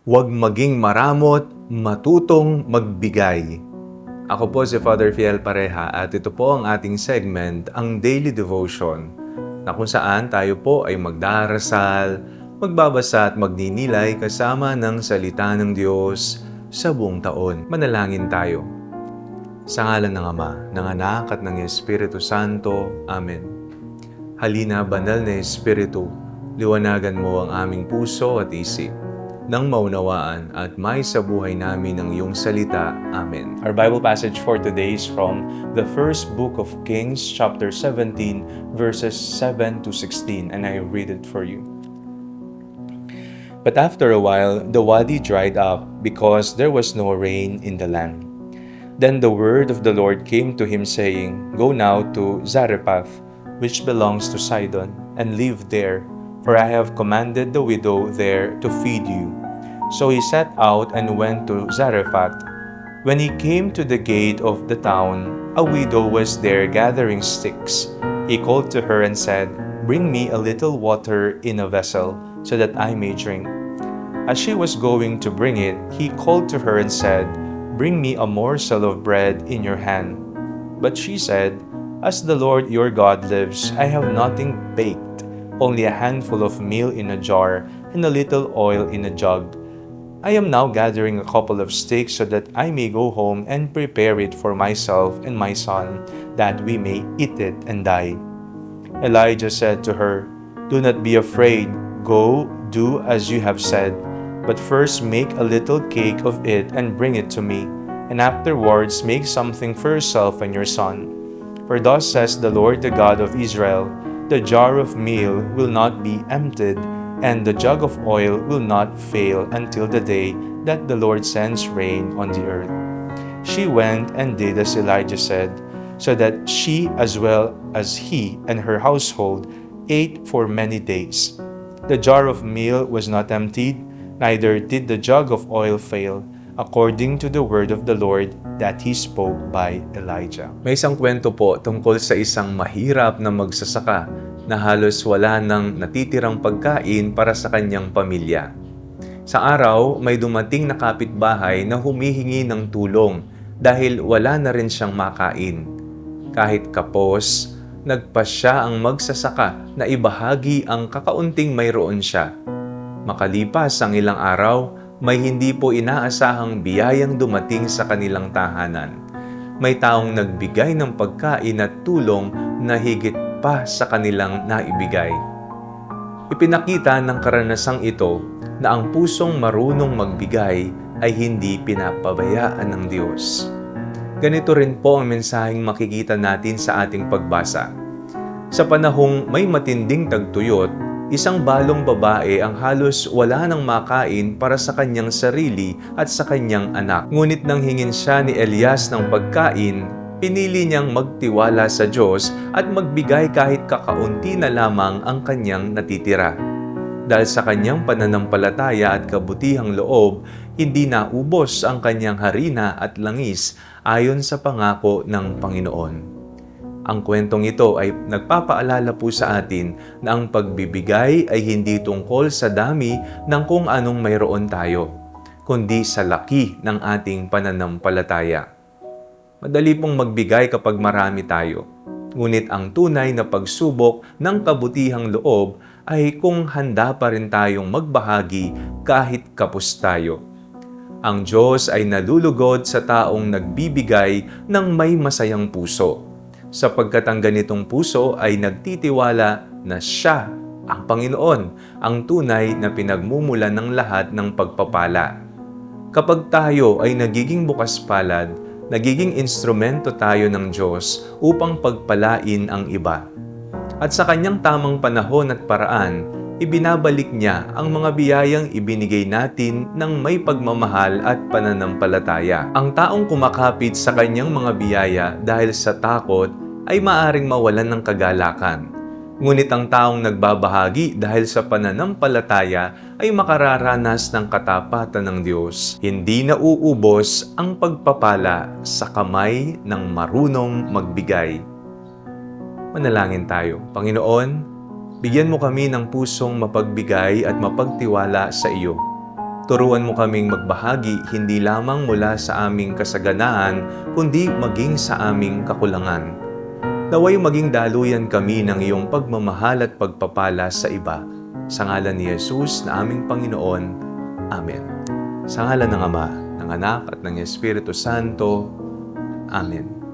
Huwag maging maramot, matutong magbigay. Ako po si Father Fiel Pareha at ito po ang ating segment, ang Daily Devotion, na kung saan tayo po ay magdarasal, magbabasa at magninilay kasama ng salita ng Diyos sa buong taon. Manalangin tayo. Sa ngalan ng Ama, ng Anak at ng Espiritu Santo. Amen. Halina, banal na Espiritu, liwanagan mo ang aming puso at isip, nang maunawaan at may sa buhay namin ng iyong salita. Amen. Our Bible passage for today is from the first book of Kings, chapter 17, verses 7 to 16, and I read it for you. But after a while, the wadi dried up because there was no rain in the land. Then the word of the Lord came to him, saying, Go now to Zarephath, which belongs to Sidon, and live there, for I have commanded the widow there to feed you. So he set out and went to Zarephath. When he came to the gate of the town, a widow was there gathering sticks. He called to her and said, Bring me a little water in a vessel, so that I may drink. As she was going to bring it, he called to her and said, Bring me a morsel of bread in your hand. But she said, As the Lord your God lives, I have nothing baked, only a handful of meal in a jar and a little oil in a jug. I am now gathering a couple of sticks so that I may go home and prepare it for myself and my son, that we may eat it and die. Elijah said to her, Do not be afraid. Go, do as you have said. But first make a little cake of it and bring it to me, and afterwards make something for yourself and your son. For thus says the Lord, the God of Israel, the jar of meal will not be emptied, and the jug of oil will not fail until the day that the Lord sends rain on the earth. She went and did as Elijah said, so that she as well as he and her household ate for many days. The jar of meal was not emptied, neither did the jug of oil fail, according to the word of the Lord that he spoke by Elijah. May isang kwento po tungkol sa isang mahirap na magsasaka na halos wala nang natitirang pagkain para sa kanyang pamilya. Sa araw, may dumating na kapitbahay na humihingi ng tulong dahil wala na rin siyang makain. Kahit kapos, nagpasya ang magsasaka na ibahagi ang kakaunting mayroon siya. Makalipas ang ilang araw, may hindi po inaasahang biyayang dumating sa kanilang tahanan. May taong nagbigay ng pagkain at tulong na higit pa sa kanilang naibigay. Ipinakita ng karanasang ito na ang pusong marunong magbigay ay hindi pinapabayaan ng Diyos. Ganito rin po ang mensaheng makikita natin sa ating pagbasa. Sa panahong may matinding tagtuyot, isang balong babae ang halos wala nang makain para sa kanyang sarili at sa kanyang anak. Ngunit nang hingin siya ni Elias ng pagkain, pinili niyang magtiwala sa Diyos at magbigay kahit kakaunti na lamang ang kanyang natitira. Dahil sa kanyang pananampalataya at kabutihang loob, hindi naubos ang kanyang harina at langis ayon sa pangako ng Panginoon. Ang kwentong ito ay nagpapaalala po sa atin na ang pagbibigay ay hindi tungkol sa dami ng kung anong mayroon tayo, kundi sa laki ng ating pananampalataya. Madali pong magbigay kapag marami tayo. Ngunit ang tunay na pagsubok ng kabutihang loob ay kung handa pa rin tayong magbahagi kahit kapos tayo. Ang Diyos ay nalulugod sa taong nagbibigay ng may masayang puso, sapagkat ang ganitong puso ay nagtitiwala na Siya, ang Panginoon, ang tunay na pinagmumulan ng lahat ng pagpapala. Kapag tayo ay nagiging bukas palad, nagiging instrumento tayo ng Diyos upang pagpalain ang iba. At sa kanyang tamang panahon at paraan, ibinabalik niya ang mga biyayang ibinigay natin ng may pagmamahal at pananampalataya. Ang taong kumakapit sa kanyang mga biyaya dahil sa takot ay maaring mawalan ng kagalakan. Ngunit ang taong nagbabahagi dahil sa pananampalataya ay makararanas ng katapatan ng Diyos. Hindi nauubos ang pagpapala sa kamay ng marunong magbigay. Manalangin tayo. Panginoon, bigyan mo kami ng pusong mapagbigay at mapagtiwala sa iyo. Turuan mo kaming magbahagi hindi lamang mula sa aming kasaganaan, kundi maging sa aming kakulangan. Naway maging daluyan kami ng iyong pagmamahal at pagpapala sa iba. Sa ngalan ni Jesus na aming Panginoon. Amen. Sa ngalan ng Ama, ng Anak at ng Espiritu Santo. Amen.